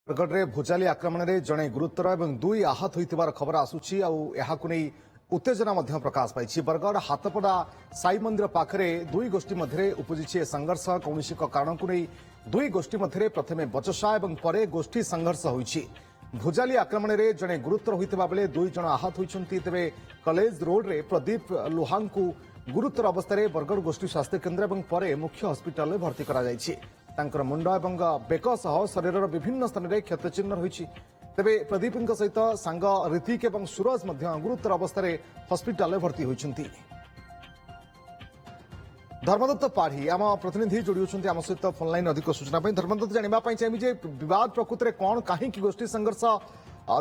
बरगढ़ भुजाली आक्रमण में जड़े गुरुतर और दुई आहत होइतिबार खबर आसुची उत्तेजना प्रकाश पाई। बरगढ़ हाथपड़ा साई मंदिर पाखरे दुई गोष्ठी मध्य उपजी संघर्ष कौन एक कारण को नहीं दुई गोष्ठी मध्य प्रथमे बचसा और पर गोष्ठी संघर्ष होइछि। भुजाली आक्रमण में जड़े गुरुतर होइतिबा बेले दुई जन आहत होइछन्ति। तेबे कॉलेज रोड रे प्रदीप लोहा को गुरुतर अवस्था बरगढ़ गोष्ठी स्वास्थ्य केन्द्र और पर मुख्य हस्पिटाल में भर्ती करा जायछि। तांकर मुंड और बेक सह शरीर विभिन्न स्थान में क्षतचिह्न रही। तेबे प्रदीप सहित सांग ऋतिक और सूरज गुरुतर अवस्था हस्पिटाल में भर्ती होइछन्ति। धर्मदत्त पाढ़ी आम प्रतिनिधि जोड़ी आम सहित फोनलाइन अधिक सूचना। धर्मदत्त जानापी चाहिए बद प्रकृत में कौन कहीं गोष्ठी संघर्ष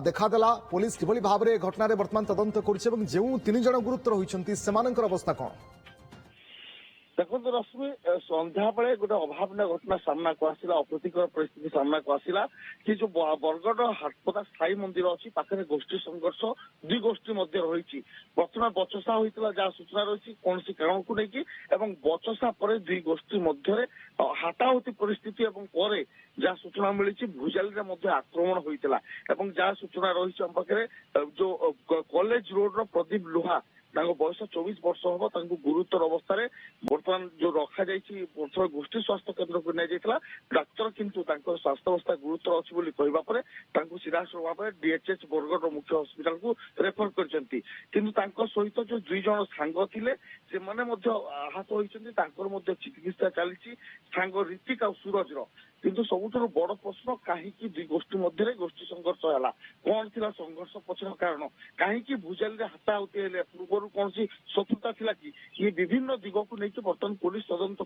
देखादेला, पुलिस किभली भाव में घटना बर्तमान तदंत कर जो तीन जन गुरुतर होइछन्ति सेमानकर अवस्था कौन? देखो रश्मि संध्या बेले गोटे अभावन घटना सामना को आसला, अप्रीतिकर परिस्थिति सामना को आसला कि जो बरगढ़ हाटपदा साई मंदिर अच्छी पाखे गोष्ठी संघर्ष दुई गोष्ठी मध्य रही। प्रथम बचसा होता जहाँ सूचना रही कौन कारण को लेकिन बचसा पर दुई गोष्ठी मध्य हाटाहुति परिस्थिति और जहाँ सूचना मिली भुजाली आक्रमण होता जहाँ सूचना रही आम पाखे जो कॉलेज रोड प्रदीप लोहा बयस 24 वर्ष हम गुरुतर अवस्था बर्तमान जो रखा प्रथम गोष्ठी स्वास्थ्य केन्द्र को नहीं डाक्तर किंतु स्वास्थ्य अवस्था गुरुतर अच्छी कहवा सीधासल भाव में डीएचएच बरगढ़ मुख्य हस्पिटाल को रेफर करछन्ति। किंतु सहित जो दुई जन सांग थिले से आहत होती चिकित्सा चली सांग ऋतिक और सूरज किंतु सबुठ बड़ प्रश्न कहीं दुई गोष्ठी मध्य गोष्ठी संघर्ष है कौन थी संघर्ष पछर कारण कहीं भुजाली हाताहुति है पूर्व कौन शत्रुता थी कि ये विभिन्न दिग को लेकिन बर्तमान पुलिस तदंत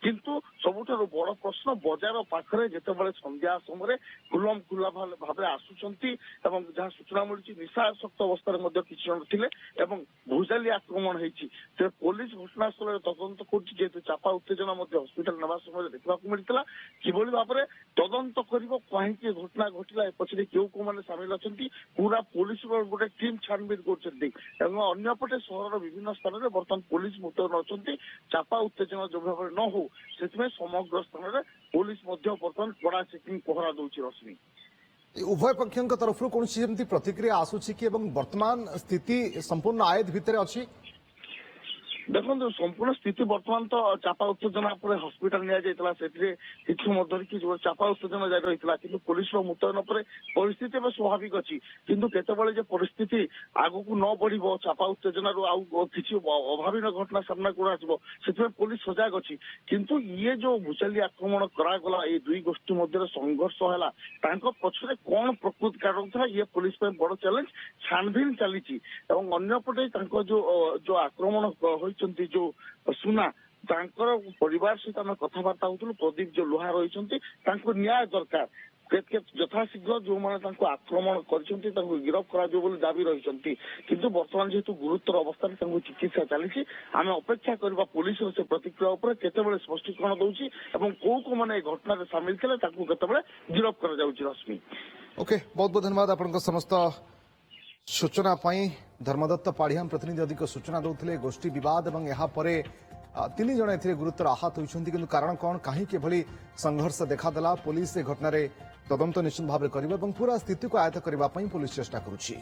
किंतु सबुठ बड़ प्रश्न बजार पाखरे जिते संध्या समय खुलम खुला भाव आसुंच जहाँ सूचना मिली निशासक्त अवस्था किसी जन थे भुजाली आक्रमण होती पुलिस घटनास्थल तदंत कर चापा उत्तेजना हस्पिटाल नवा समय देखा मिलता किभली भाव में तदंत कर कहीं घटना घटला पछरे क्यों को मैंने सामिल अच्छा पूरा पुलिस गोटे टीम छानबीन करपटे सहर विभिन्न स्थान में बर्तमान पुलिस मुतयन अच्छा चापा उत्तेजना जो भाव न हो से समग्र स्थान में पुलिस बर्तमान कड़ा चेकिंग पहरा दौर। रश्मि उभय पक्षों तरफ कौन प्रतिक्रिया आसूची कि वर्तमान स्थिति संपूर्ण आयत भितर अच्छी? देखो संपूर्ण स्थिति बर्तमान तो चापा उत्तेजना हस्पिटाल जो चापा उत्तेजना जारी रही कि पुलिस मुतयन परिस्थिति स्वाभाविक अच्छी किंतु केतबेले परिस्थिति आग को न बढ़ चापा उत्तेजना किसी अभावीन घटना सामना को पुलिस सजग अच्छी किंतु ये जो भुजाली आक्रमण करागला ये दुई गोष्ठी मध्य संघर्ष है पछरे कौन प्रकृत कारण था ये पुलिस बड़ चैलेंज छानबीन चली अंपटे जो आक्रमण जो सुना परिवार सहित आम कथबार्ता होलु प्रदीप जो लोहा रही न्याय दरकार यथाशीघ्र जो मैंने आक्रमण कर गिरफ कर दाबी रही किंतु बर्तमान जेहेतु गुरुतर अवस्था चिकित्सा चली आम अपेक्षा करवा पुलिस से प्रतिक्रिया केतबेले स्पष्टीकरण दूसरी कौ मैंने घटना सामिल थे केतबेले गिरफ कर। रश्मि ओके, बहुत बहुत धन्यवाद आपन समस्त सूचना पाई। धर्मदत्त पाढ़ियाम प्रतिनिधि अधिक सूचना दौते गोष्ठी बद और यापर तीन जन ए गुरुतर आहत होती कि कारण कौन कहीं संघर्ष देखादेला पुलिस घटना तदंत निश्चित भाव में पूरा स्थिति को आयत्त करने पुलिस चेष्टा करुच्ची।